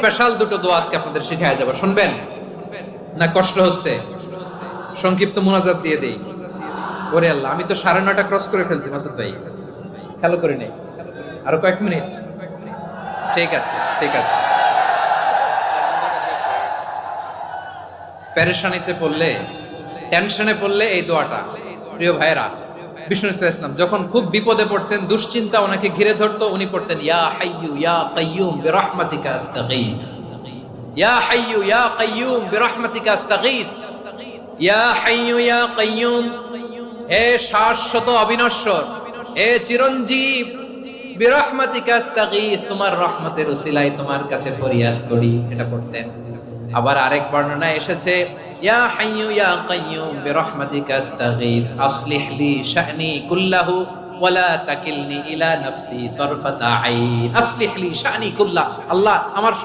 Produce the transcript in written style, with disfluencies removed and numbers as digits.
Special দুটো দোয়া আজকে আপনাদের শিখায় যাব, শুনবেন না? কষ্ট হচ্ছে? সংক্ষিপ্ত মুনাজাত দিয়ে দেই। ওরে আল্লাহ, আমি তো 9:30 ক্রস করে ফেলছি মাসুদ ভাই, খেয়াল করি নাই। আরো কয়েক মিনিট? ঠিক আছে, ঠিক আছে। পেরেশানিতে পড়লে, টেনশনে পড়লে এই দোয়াটা, প্রিয় ভাইরা, বিষ্ণু ইসলাম যখন খুব বিপদে পড়তেন, দুশ্চিন্তা ওনাকে ঘিরে ধরতো, উনি পড়তেন ইয়া হাইয়ু ইয়া কাইয়ুম বিরহমাতিকা আস্তাগীথ, ইয়া হাইয়ু ইয়া কাইয়ুম বিরহমাতিকা আস্তাগীথ, ইয়া হাইয়ু ইয়া কাইয়ুম, হে শাশ্বত অবিনশ্বর, হে চিরঞ্জীব, বিরহমাতিকা আস্তাগীথ, তোমার রহমতের উসিলায় তোমার কাছে ফরিয়াদ করি, এটা পড়তেন। আবার আরেক বর্ণনায় এসেছে ইয়া হাইয়ু ইয়া কাইয়ুম বিরহমাতিকা আস্তাগীথ আসলিহ লি শা'নি কুল্লাহু ওয়ালা তাকিলনি ইলা নাফসি তারফাতা আইন, আসলিহ লি শা'নি কুল্লাহ, আল্লাহ আমার